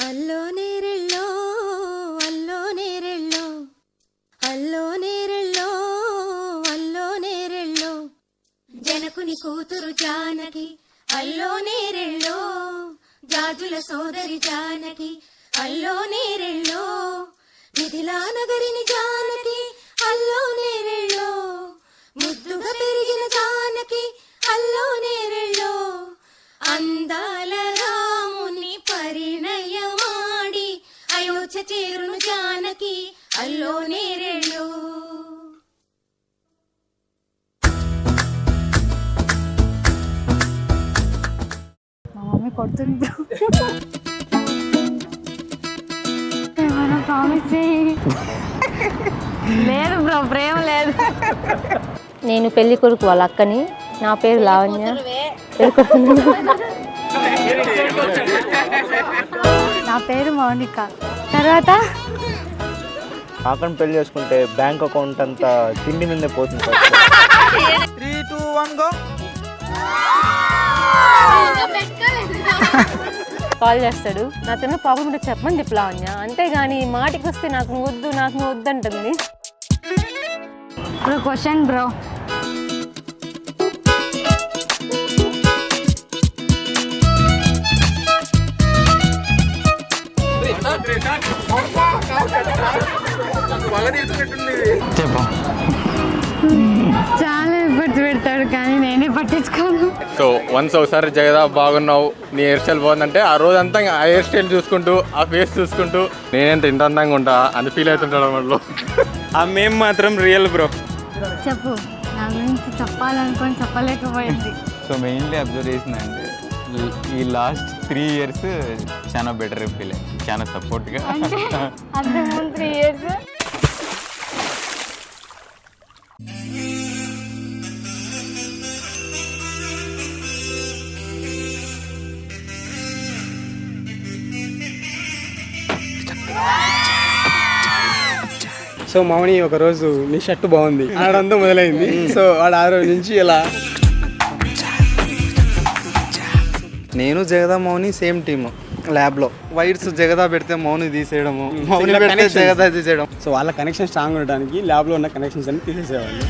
అల్లో నేరెళ్ళో అల్లో నేరెళ్ళో అల్లో నేరెళ్ళో అల్లో నేరెళ్ళో జనకుని కూతురు జానకి అల్లో నేరెళ్ళో జాజుల సోదరి జానకి అల్లో నేరెళ్ళో మిథిలా నగరిని జానకి అల్లో నేరెళ్ళో ముద్దుగా పెరిగిన జానకి అల్లో నేరెళ్ళో అందాల రాముని పరిణయమాడి అయోధ్య చేరును జానకి అల్లో నేరెళ్ళో. మా మమ్మీ కొడుతుంది ఏమైనా ప్రామిస్ చేయి. లేదు బ్రో, ప్రేమ లేదు. నేను పెళ్లి కొడుకు వాళ్ళ అక్కని. నా పేరు లావణ్య. నా పేరు మౌనిక. తర్వాత అక్కడ పెళ్లి చేసుకుంటే బ్యాంక్ అకౌంట్ అంతా తిండి మీదే పోతుంది. 3, 2, 1 గో. కాల్ చేస్తాడు, నాతో ప్రాబ్లం ఉంటే చెప్పమని చెప్పి లావణ్య. అంతేగాని మాటికి వస్తే నాకు నువ్వు వద్దు నాకు నువ్వు వద్దు అంటుంది. బ్రో క్వశ్చన్ బ్రో, చాలా ఎఫర్ట్స్ పెడతాడు కానీ నేనే పట్టించుకోను. సో వన్స్ ఒకసారి జగదా బాగున్నావు, నీ హెయిర్ స్టైల్ బాగుందంటే ఆ రోజంతా ఆ హెయిర్ స్టైల్ చూసుకుంటూ ఆ ఫేస్ చూసుకుంటూ నేనెంత ఇంత అందంగా ఉంటా అని ఫీల్ అవుతుంటాడు మనలో. ఆ మేము మాత్రం రియల్ బ్రో. చెప్పు, నా గురించి చెప్పాలనుకొని చెప్పలేకపోయింది. సో మెయిన్లీ అబ్జర్వ్ చేసిందంటే ఈ లాస్ట్ 3 years చాలా బెటర్ ఫీల్ అయ్యింది, చాలా సపోర్ట్గా. అంతకుముందు 3 years సో మౌని ఒకరోజు నీ షర్ట్ బాగుంది ఆడంతా మొదలైంది. సో వాడు ఆ రోజు నుంచి ఇలా. నేను జగదా మౌని సేమ్ టీమ్ ల్యాబ్లో. వైట్స్ జగదా పెడితే మౌని తీసేయడము, మౌని పెడితే జగదా తీసేయడం. సో వాళ్ళ కనెక్షన్ స్ట్రాంగ్ ఉండడానికి ల్యాబ్లో ఉన్న కనెక్షన్స్ అన్ని తీసేసేవాళ్ళు.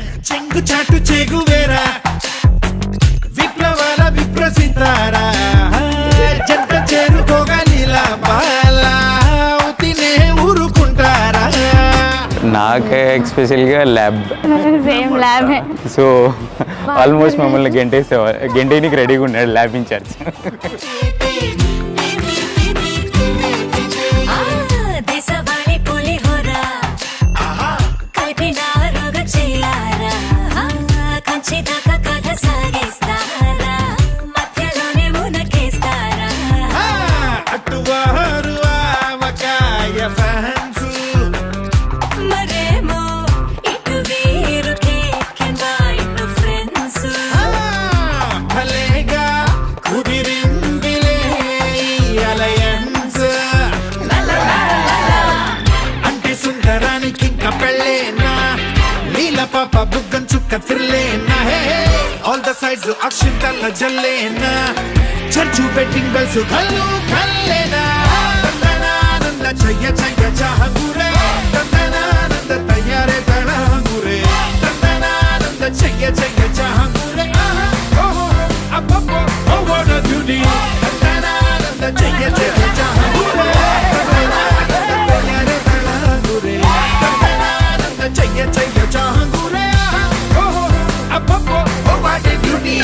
నాకే ఎక్స్పెషల్గా lab, same lab. So almost మమ్మల్ని గంటేనికి రెడీగా ఉన్నాడు lab incharge. All the sides of action talla jallena churchu betting bells khallu khallena tandana nanda chaya chaya chahagure tandana nanda tayare galagure tandana nanda chaya chaya chahagure oh appo oh what a beauty tandana nanda chaya chaya chahagure tandana nanda tayare galagure tandana nanda chaya chaya chahagure oh appo oh what a beauty.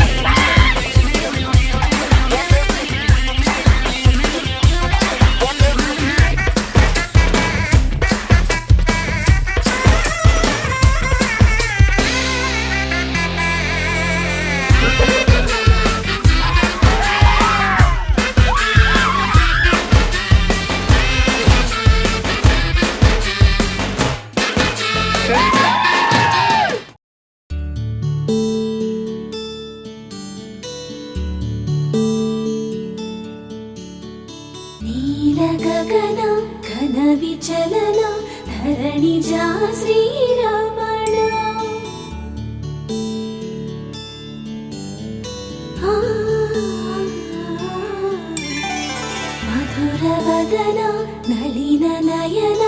విచలన ధరణిజా Sriramana మధుర మధుర వదన నళిన నయన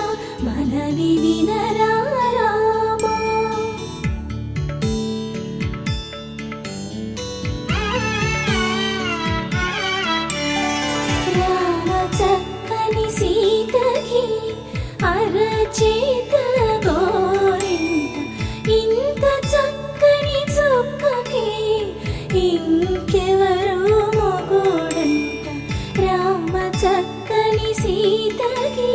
మనవి వినరా రామా. రామ చక్కని సీతకి అరచేత గోరింట ఇంత చక్కని చుక్కకి ఇంకెవరు మొగుడంట. రామ చక్కని సీతకి.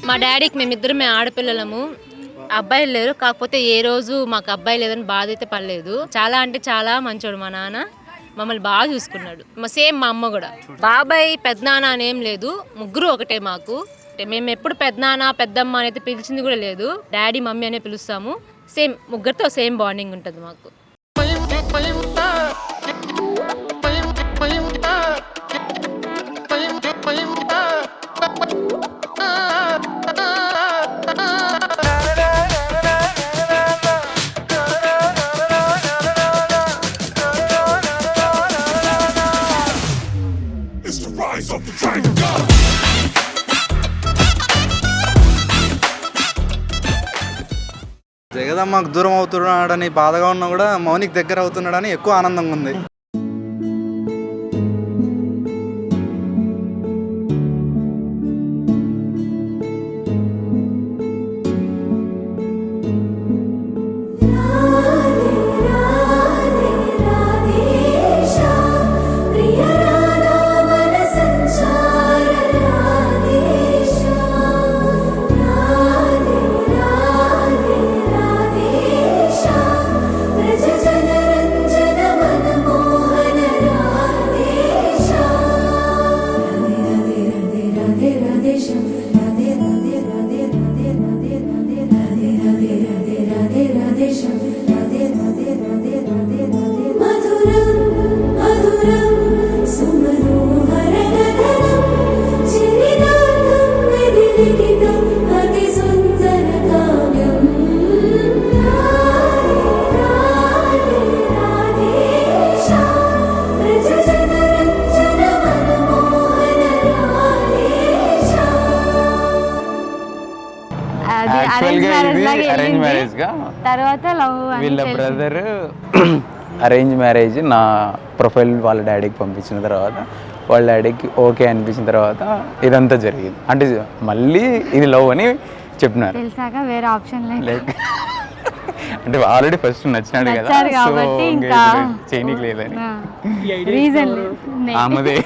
మా డాడీకి మేమిద్దరమే ఆడపిల్లలము, అబ్బాయిలు లేరు. కాకపోతే ఏ రోజు మాకు అబ్బాయి లేదని బాధ అయితే పడలేదు. చాలా అంటే చాలా మంచోడు మా నాన్న, మమ్మల్ని బాగా చూసుకున్నాడు. సేమ్ మా అమ్మ కూడా. బాబాయ్ పెద్దనాన్న అనేం లేదు, ముగ్గురు ఒకటే మాకు. మేము ఎప్పుడు పెద్దనాన్న పెద్దమ్మ అనేది పిలిచింది కూడా లేదు. డాడీ మమ్మీ అనే పిలుస్తాము. సేమ్ ముగ్గురితో సేమ్ బాండింగ్ ఉంటుంది మాకు. జగదమ్మకు దూరం అవుతున్నాడని బాధగా ఉన్నా కూడా మౌనికి దగ్గర అవుతున్నాడని ఎక్కువ ఆనందంగా ఉంది. అరేంజ్ మ్యారేజ్ గా తర్వాత లవ్. వీళ్ళ బ్రదర్ అరేంజ్ మ్యారేజ్ నా ప్రొఫైల్ వాళ్ళ డాడీకి పంపించిన తర్వాత వాళ్ళ డాడీకి ఓకే అనిపించిన తర్వాత ఇదంతా జరిగింది. అంటే మళ్ళీ ఇది లవ్ అని చెప్పినారు. తెలిసాక వేరే ఆప్షన్ లైక్ అంటే ఆల్రెడీ ఫస్ట్ నచ్చినాడు కదా, సో ఇంకా చేయనీకి లేదని రీజన్ ఆమెదే.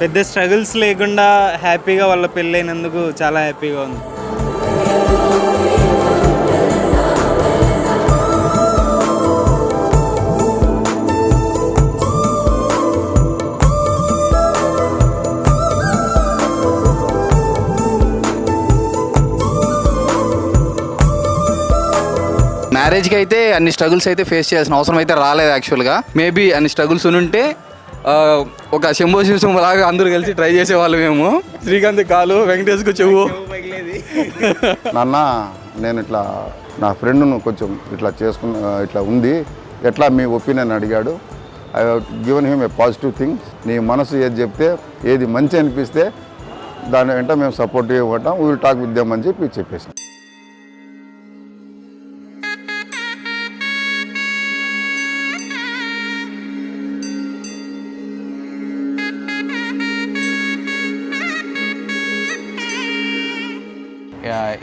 పెద్ద స్ట్రగుల్స్ లేకుండా హ్యాపీగా వాళ్ళ పెళ్ళైనందుకు చాలా హ్యాపీగా ఉంది. మ్యారేజ్కి అయితే అన్ని స్ట్రగుల్స్ అయితే ఫేస్ చేయాల్సిన అవసరం అయితే రాలేదు. యాక్చువల్గా మేబీ అన్ని స్ట్రగుల్స్ ఉంటే ఒక శంభో శివం లాగా అందరూ కలిసి ట్రై చేసేవాళ్ళు మేము. శ్రీకాంత్ కాలు, వెంకటేష్కు చెవు. నాన్న నేను ఇట్లా నా ఫ్రెండ్ను కొంచెం ఇట్లా ఇట్లా ఉంది, ఎట్లా మీ ఒపీనియన్ అడిగాడు. I given him a positive thing. నీ మనసు ఏది చెప్తే, ఏది మంచి అనిపిస్తే దాని వెంట మేము సపోర్టివ్ ఇవ్వటం, విల్ టాక్ విత్ దెమ్ అని చెప్పేసాం.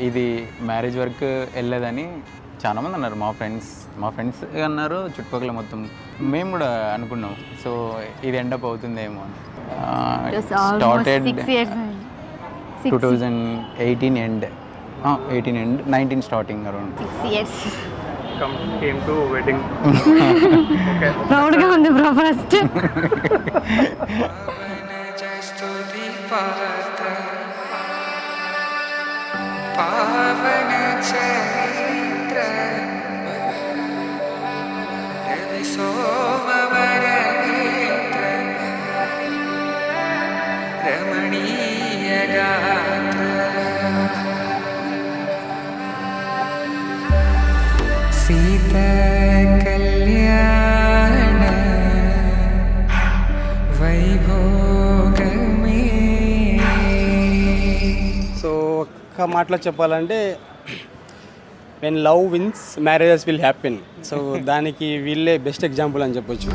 ఇది మ్యారేజ్ వరకు వెళ్ళలేదని చాలామంది అన్నారు. మా ఫ్రెండ్స్ అన్నారు, చుట్టుపక్కల మొత్తం మేము కూడా అనుకున్నాం. సో ఇది ఎండప్ అవుతుందేమో అని. Started 2018 end, 19 starting around 6 years. Came to wedding. ప్రౌడ్గా ఉంది బ్రో ఫస్ట్. పావన చరిత్ర రవి సోమవర నేత్ర రమణీయ గాత్ర సీత కళ్యాణ వైభోగమే. సో ఒక్క మాటలో చెప్పాలంటే when love wins marriages will happen. So దానికి వీళ్ళే బెస్ట్ ఎగ్జాంపుల్ అని చెప్పొచ్చు.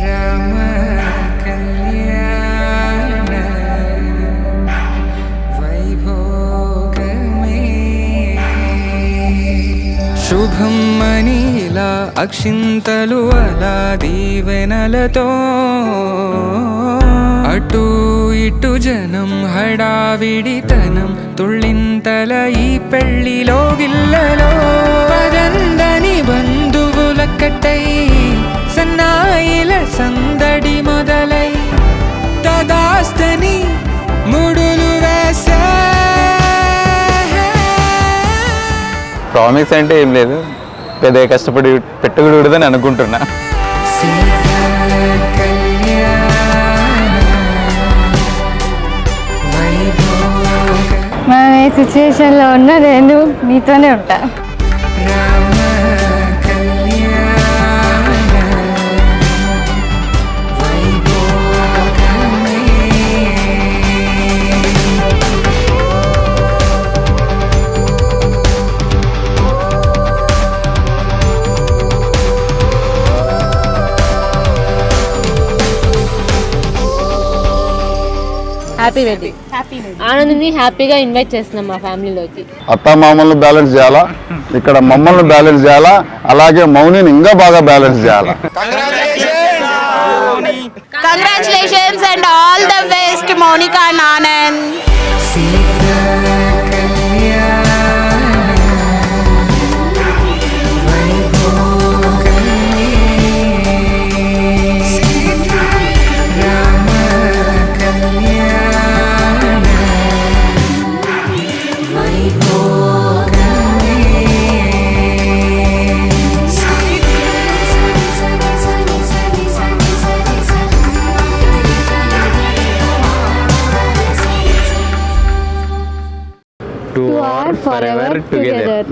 రామ కళ్యాణ వైభోగమే. శుభం మనీలా అక్షింతలు అలా దీవెనలతో అటు ఇటు జనం హడావిడితనం తుళ్ళింతల ఈ పెళ్లిలో గిల్లలో పదందని బంధువుల కట్టై సన్నాయిల సందడి మొదలై తదాస్తని ముడులు వేసే. ప్రామిస్ అంటే ఏం లేదు, పెద్దగా కష్టపడి పెట్టకూడదని అనుకుంటున్నా. మనం ఏ సిచ్యువేషన్లో ఉన్నా నేను నీతోనే ఉంటా. Happy wedding. ఆనందిని హ్యాపీగా ఇన్వైట్ చేస్తున్నాం మా ఫ్యామిలీలోకి. అత్త మామల్ని బ్యాలెన్స్ చేయాలా, ఇక్కడ మమ్మల్ని బ్యాలెన్స్ చేయాలా, అలాగే మౌనిని ఇంకా బాగా బ్యాలెన్స్ చేయాలా. Congratulations and all the best Monica and Anand. To our forever together.